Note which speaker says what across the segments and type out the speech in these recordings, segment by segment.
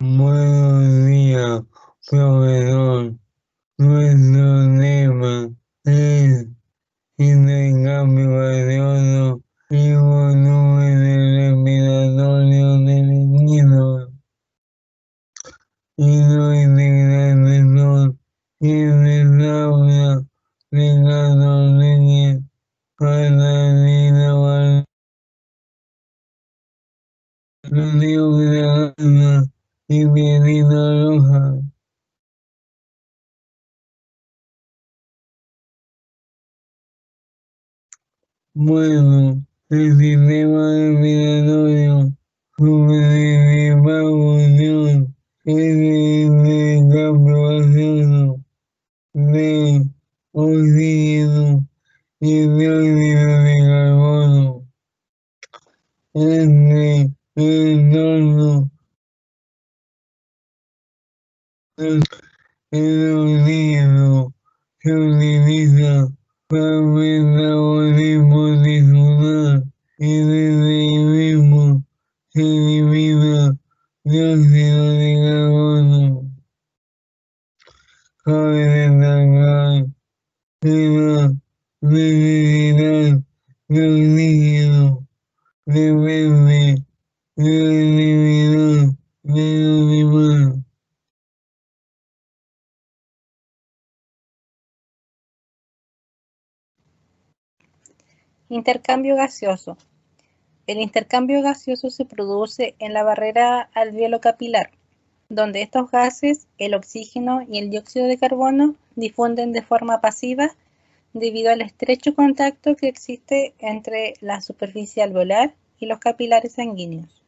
Speaker 1: Buenos días, profesor. Nuestro tema es intercambio gaseoso y volúmenes respiratorios del líquido. Y los integrantes son Quienes habla, Ricardo Reyes, Catalina Rodrigo Grajana y Pierina Rojas. Bueno, el sistema respiratorio su principal función es el intercambio gaseoso de oxígeno y dióxido de carbono entre el entorno. El oxígeno se utiliza para el metabolismo tisular y desde ahí mismo se elimina dióxido de carbono. Cabe destacar que la necesidad de oxígeno depende de la actividad del animal.
Speaker 2: Intercambio gaseoso. El intercambio gaseoso se produce en la barrera alveolo-capilar, donde estos gases, el oxígeno y el dióxido de carbono, difunden de forma pasiva debido al estrecho contacto que existe entre la superficie alveolar y los capilares sanguíneos.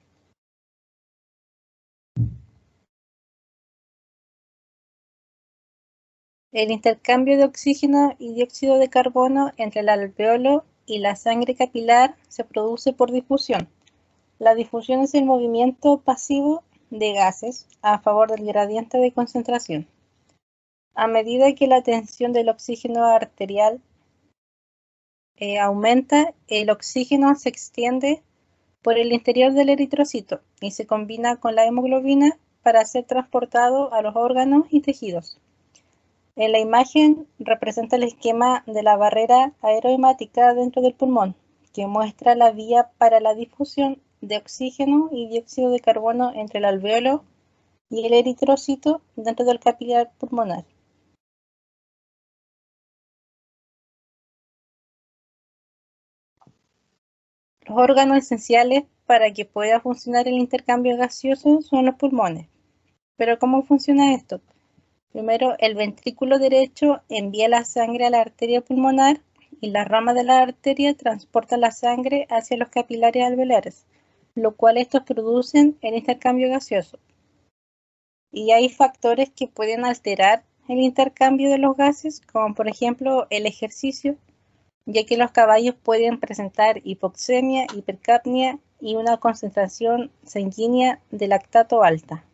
Speaker 2: El intercambio de oxígeno y dióxido de carbono entre el alveolo y la sangre capilar se produce por difusión. La difusión es el movimiento pasivo de gases a favor del gradiente de concentración. A medida que la tensión del oxígeno arterial aumenta, el oxígeno se extiende por el interior del eritrocito y se combina con la hemoglobina para ser transportado a los órganos y tejidos. En la imagen representa el esquema de la barrera aerohemática dentro del pulmón, que muestra la vía para la difusión de oxígeno y dióxido de carbono entre el alveolo y el eritrocito dentro del capilar pulmonar. Los órganos esenciales para que pueda funcionar el intercambio gaseoso son los pulmones. Pero ¿cómo funciona esto? Primero, el ventrículo derecho envía la sangre a la arteria pulmonar y la rama de la arteria transporta la sangre hacia los capilares alveolares, lo cual estos producen el intercambio gaseoso. Y hay factores que pueden alterar el intercambio de los gases, como por ejemplo el ejercicio, ya que los caballos pueden presentar hipoxemia, hipercapnia y una concentración sanguínea de lactato alta.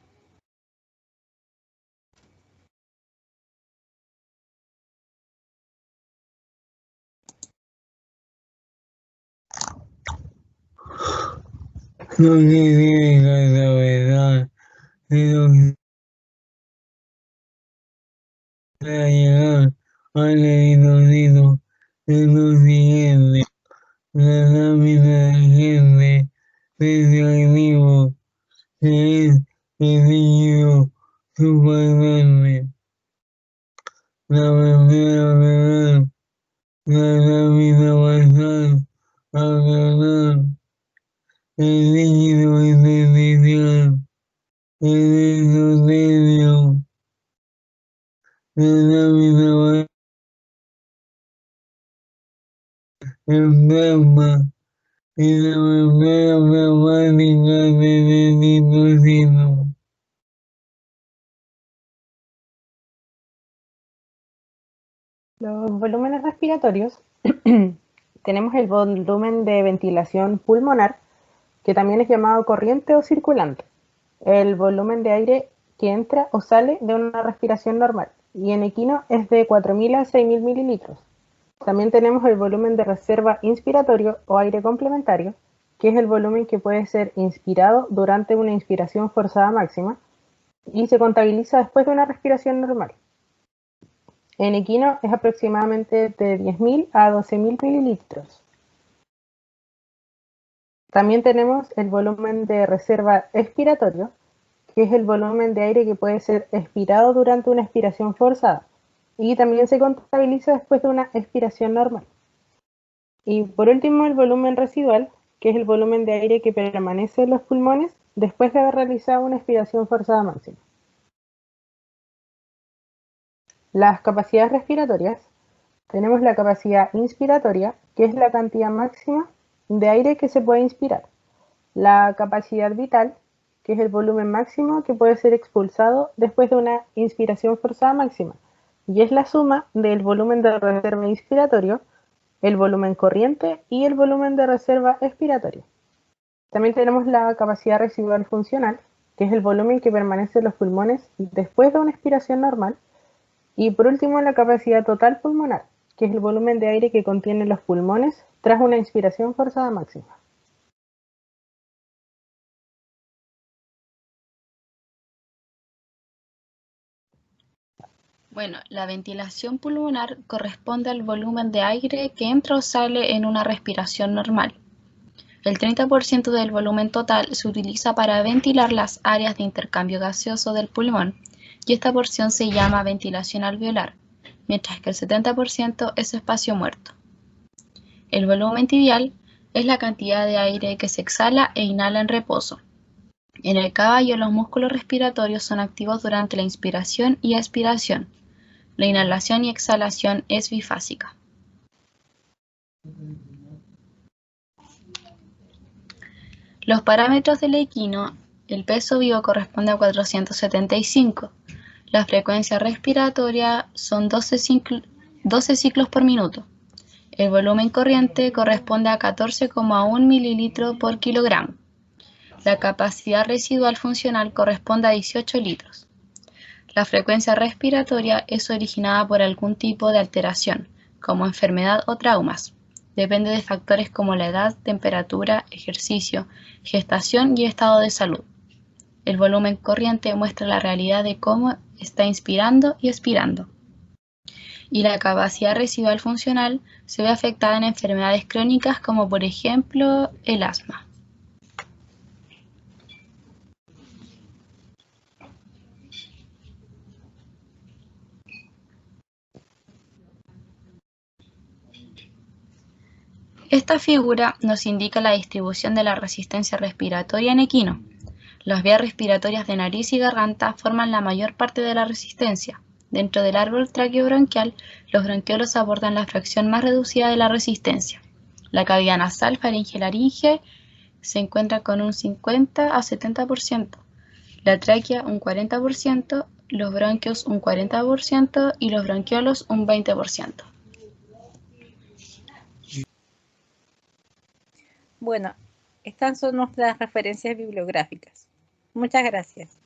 Speaker 1: No se tiene que atravesar el para llegar al eritrocito es lo siguiente. La lámina de gente radioactivo que es el líquido supergrande. La membrana renal, la lámina basal alveolar, el líquido intersticial, el endotelio, la lámina basal, el plasma y la membrana plasmática del eritrocito.
Speaker 3: Los volúmenes respiratorios, tenemos el volumen de ventilación pulmonar, que también es llamado corriente o circulante, el volumen de aire que entra o sale de una respiración normal, y en equino es de 4.000 a 6.000 mililitros. También tenemos el volumen de reserva inspiratorio o aire complementario, que es el volumen que puede ser inspirado durante una inspiración forzada máxima, y se contabiliza después de una respiración normal. En equino es aproximadamente de 10.000 a 12.000 mililitros. También tenemos el volumen de reserva expiratorio, que es el volumen de aire que puede ser expirado durante una expiración forzada y también se contabiliza después de una expiración normal. Y por último, el volumen residual, que es el volumen de aire que permanece en los pulmones después de haber realizado una expiración forzada máxima. Las capacidades respiratorias. Tenemos la capacidad inspiratoria, que es la cantidad máxima de aire que se puede inspirar. La capacidad vital, que es el volumen máximo que puede ser expulsado después de una inspiración forzada máxima, y es la suma del volumen de reserva inspiratorio, el volumen corriente y el volumen de reserva expiratorio. También tenemos la capacidad residual funcional, que es el volumen que permanece en los pulmones después de una expiración normal. Y por último, la capacidad total pulmonar, que es el volumen de aire que contienen los pulmones tras una inspiración forzada máxima.
Speaker 4: Bueno, la ventilación pulmonar corresponde al volumen de aire que entra o sale en una respiración normal. El 30% del volumen total se utiliza para ventilar las áreas de intercambio gaseoso del pulmón y esta porción se llama ventilación alveolar, mientras que el 70% es espacio muerto. El volumen tibial es la cantidad de aire que se exhala e inhala en reposo. En el caballo, los músculos respiratorios son activos durante la inspiración y expiración. La inhalación y exhalación es bifásica. Los parámetros del equino, el peso vivo corresponde a 475. La frecuencia respiratoria son 12 ciclos por minuto. El volumen corriente corresponde a 14,1 mililitros por kilogramo. La capacidad residual funcional corresponde a 18 litros. La frecuencia respiratoria es originada por algún tipo de alteración, como enfermedad o traumas. Depende de factores como la edad, temperatura, ejercicio, gestación y estado de salud. El volumen corriente muestra la realidad de cómo está inspirando y expirando. Y la capacidad residual funcional se ve afectada en enfermedades crónicas como por ejemplo el asma. Esta figura nos indica la distribución de la resistencia respiratoria en equino. Las vías respiratorias de nariz y garganta forman la mayor parte de la resistencia. Dentro del árbol traqueobronquial, los bronquiolos abordan la fracción más reducida de la resistencia. La cavidad nasal, faringe-laringe, se encuentra con un 50 a 70%, la tráquea un 40%, los bronquios un 40% y los bronquiolos un 20%.
Speaker 2: Bueno, estas son nuestras referencias bibliográficas. Muchas gracias.